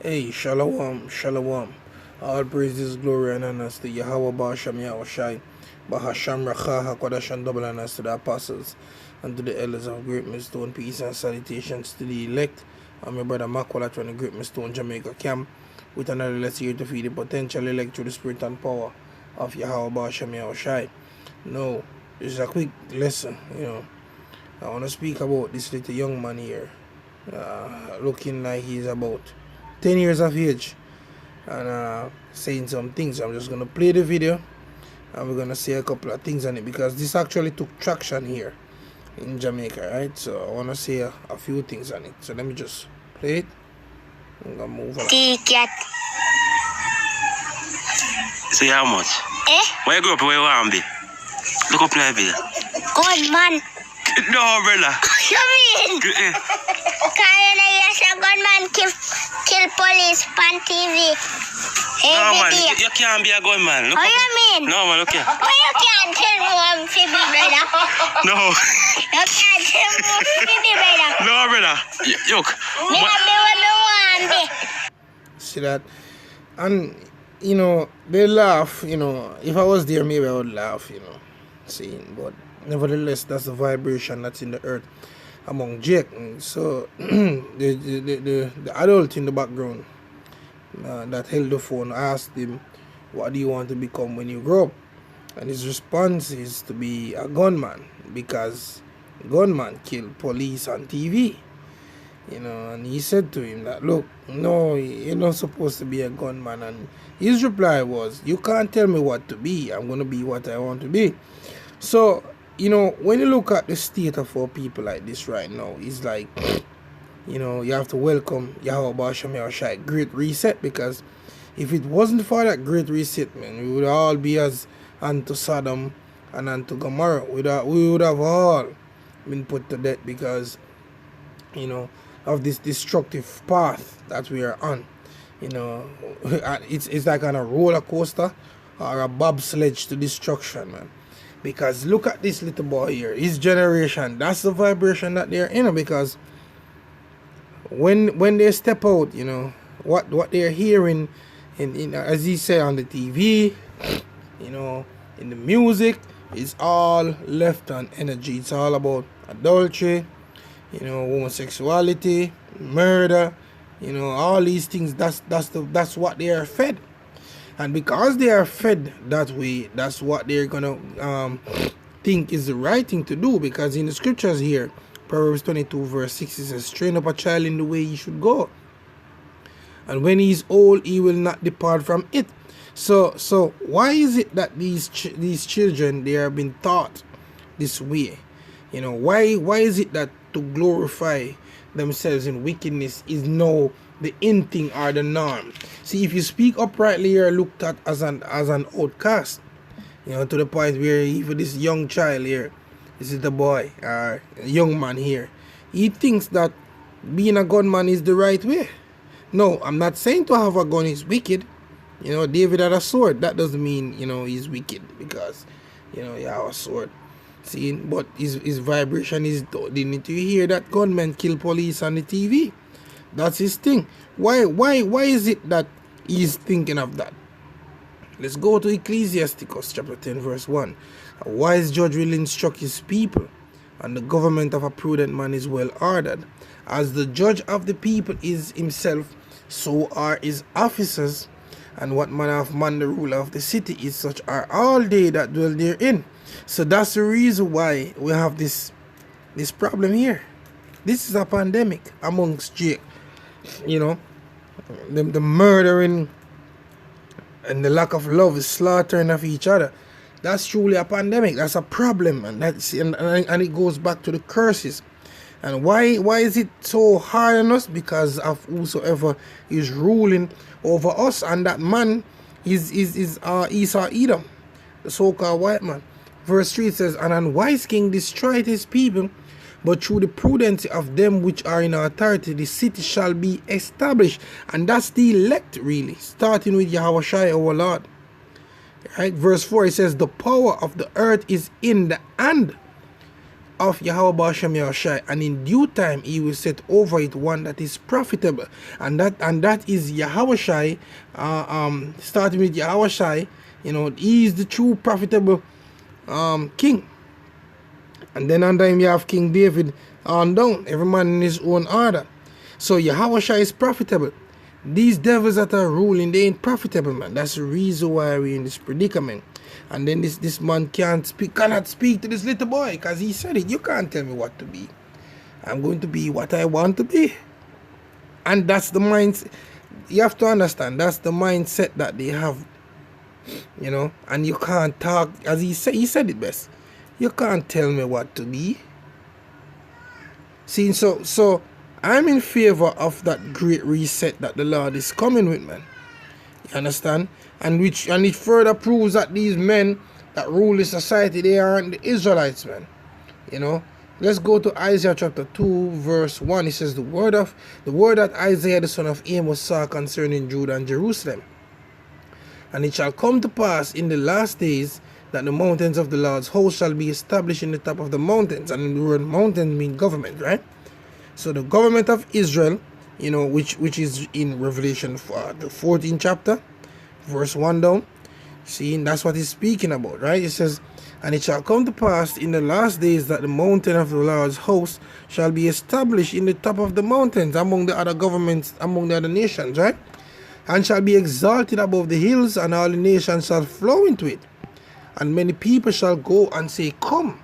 Hey, Shalom, Shalom. All praises, glory, and honors to Yahweh Ba'asham Yahushai, Bahasham Racha HaKodash, and double honors to the apostles and to the elders of Great Millstone. Peace and salutations to the elect. I'm your brother Makwala from the Great Millstone Jamaica camp with another lesson here to feed the potential elect through the spirit and power of Yahweh Ba'asham Yahushai. No, this is a quick lesson, I want to speak about this little young man here, looking like he's about 10 years of age and saying some things. I'm just going to play the video and we're going to say a couple of things on it because this actually took traction here in Jamaica, right? So I want to say a few things on it. So let me just play it. I'm going to move on. Cat. Say how much? Where you grew up, where you want to be? Look up in the video. Good man. No, brother. You mean? Yes, a gunman kill police on TV. No, man, you can't be a gunman. What you mean? No, man, look here. Oh, you can't tell me I'm Phoebe, brother. No. You can't tell me I'm Phoebe, brother. No, brother. Look. Me what me want be. See that? And, they laugh, if I was there, maybe I would laugh, seeing, but nevertheless, that's the vibration that's in the earth among Jake. So the adult in the background that held the phone asked him, what do you want to become when you grow up? And his response is to be a gunman, because gunman kill police on TV. And he said to him that, look, no, you're not supposed to be a gunman. And his reply was, you can't tell me what to be. I'm going to be what I want to be. So, when you look at the state of our people like this right now, it's like, you have to welcome Yahweh Ba'asham Yahushai, Great Reset, because if it wasn't for that Great Reset, man, we would all be as unto Sodom and unto Gomorrah. We would have all been put to death because, of this destructive path that we are on. It's like on a roller coaster or a bobsledge to destruction, man. Because look at this little boy here, his generation, that's the vibration that they're in, because when they step out, what they're hearing in as he said on the TV, in the music, it's all left on energy. It's all about adultery, homosexuality, murder, all these things. That's what they are fed. And because they are fed that way, that's what they're gonna think is the right thing to do. Because in the scriptures here, Proverbs 22 verse 6, it says, train up a child in the way he should go, and when he is old, he will not depart from it. So why is it that these children, they are being taught this way? Why is it that to glorify themselves in wickedness is now the in thing or the norm? See, if you speak uprightly, you're looked at as an outcast, to the point where even this young child here, this is the boy or a young man here, he thinks that being a gunman is the right way. No, I'm not saying to have a gun is wicked. David had a sword. That doesn't mean he's wicked because you have a sword. See, but his vibration is, didn't you hear that gunman kill police on the TV? That's his thing. Why is it that he's thinking of that? Let's go to Ecclesiasticus chapter 10 verse 1. A wise judge will instruct his people, and the government of a prudent man is well ordered. As the judge of the people is himself, so are his officers, and what manner of man the ruler of the city is, such are all they that dwell therein. So that's the reason why we have this problem here. This is a pandemic amongst Jake. The murdering and the lack of love, is slaughtering of each other. That's truly a pandemic. That's a problem, and and it goes back to the curses. And why is it so hard on us? Because of whosoever is ruling over us, and that man is Esau Edom, the so-called white man. Verse 3 says, an unwise king destroyed his people, but through the prudence of them which are in authority, the city shall be established. And that's the elect, really, starting with Yahushua our Lord. Right? Verse 4, it says, the power of the earth is in the hand of Yahweh Bashem Yahushai, and in due time he will set over it one that is profitable, and that is Yahushai. Starting with Yahushai, he is the true profitable king. And then under him you have King David on down, every man in his own order. So Yahushai is profitable. These devils that are ruling, they ain't profitable, man. That's the reason why we're in this predicament. And then this man cannot speak to this little boy, because he said it. You can't tell me what to be. I'm going to be what I want to be. And that's the mindset. You have to understand, that's the mindset that they have. And you can't talk, as he said it best. You can't tell me what to be. See, so I'm in favor of that great reset that the Lord is coming with, man. You understand? And it further proves that these men that rule this society, they aren't the Israelites, man. Let's go to Isaiah chapter 2, verse 1. It says, the word that Isaiah the son of Amos saw concerning Judah and Jerusalem. And it shall come to pass in the last days that the mountains of the Lord's host shall be established in the top of the mountains. And the word mountain means government, right? So the government of Israel, which is in Revelation the 14th chapter, verse 1 down. See, that's what he's speaking about, right? It says, and it shall come to pass in the last days that the mountain of the Lord's host shall be established in the top of the mountains among the other governments, among the other nations, right? And shall be exalted above the hills, and all the nations shall flow into it. And many people shall go and say, come,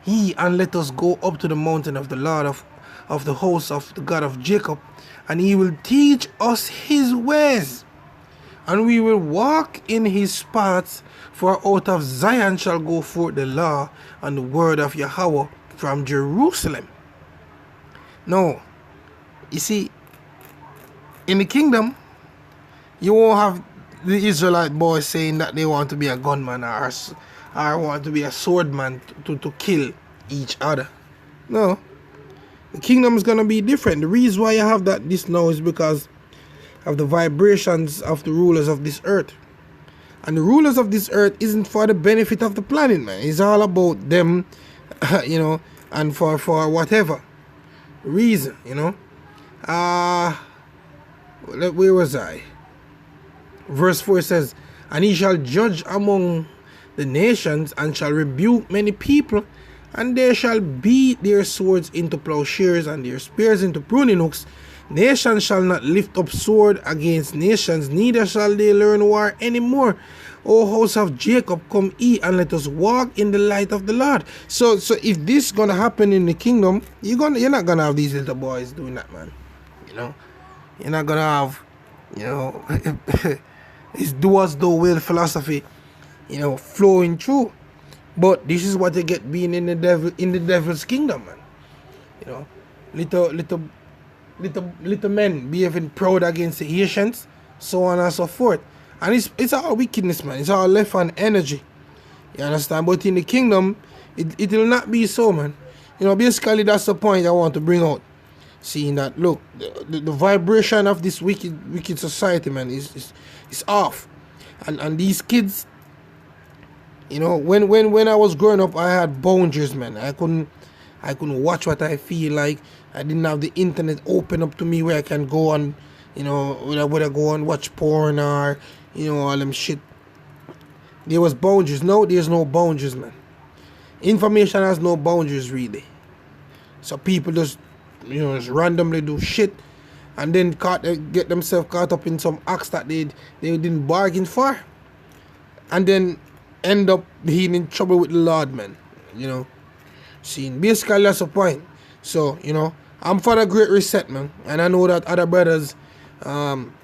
and let us go up to the mountain of the Lord of the hosts, of the God of Jacob, and he will teach us his ways, and we will walk in his paths. For out of Zion shall go forth the law and the word of Yahweh from Jerusalem. Now, you see, in the kingdom, you won't have the Israelite boys saying that they want to be a gunman or want to be a swordman to kill each other. No. The kingdom is going to be different. The reason why you have this now is because of the vibrations of the rulers of this earth. And the rulers of this earth isn't for the benefit of the planet, man. It's all about them, and for whatever reason, Where was I? Verse 4 says, and he shall judge among the nations, and shall rebuke many people, and they shall beat their swords into plowshares, and their spears into pruning hooks. Nations shall not lift up sword against nations, neither shall they learn war any more. O house of Jacob, come ye, and let us walk in the light of the Lord. So if this is gonna happen in the kingdom, you're not gonna have these little boys doing that, man. You're not gonna have, it's do as thou will philosophy, flowing through. But this is what you get being in the devil's kingdom, man. Little men behaving proud against the Haitians, so on and so forth. And it's all wickedness, man. It's all left on energy. You understand? But in the kingdom, it will not be so, man. Basically that's the point I want to bring out. Seeing that, look, the vibration of this wicked society, man, is off. And these kids, when I was growing up, I had boundaries, man. I couldn't watch what I feel like. I didn't have the internet open up to me where I can go on, would I go and watch porn or, all them shit. There was boundaries. No, there's no boundaries, man. Information has no boundaries, really. So people just, just randomly do shit, and then get themselves caught up in some acts that they didn't bargain for, and then end up being in trouble with the Lord, man. Seeing basically that's the point. So I'm for the great reset, man, and I know that other brothers, starting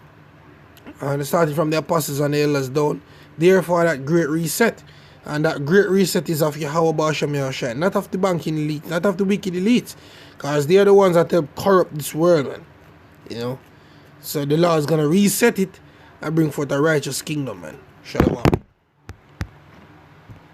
from the apostles and the elders down, therefore that great reset. And that great reset is of Yahweh Bashem Yahushai, not of the banking elite, not of the wicked elites, because they are the ones that help corrupt this world, man. So the Lord is going to reset it and bring forth a righteous kingdom, man. Shalom.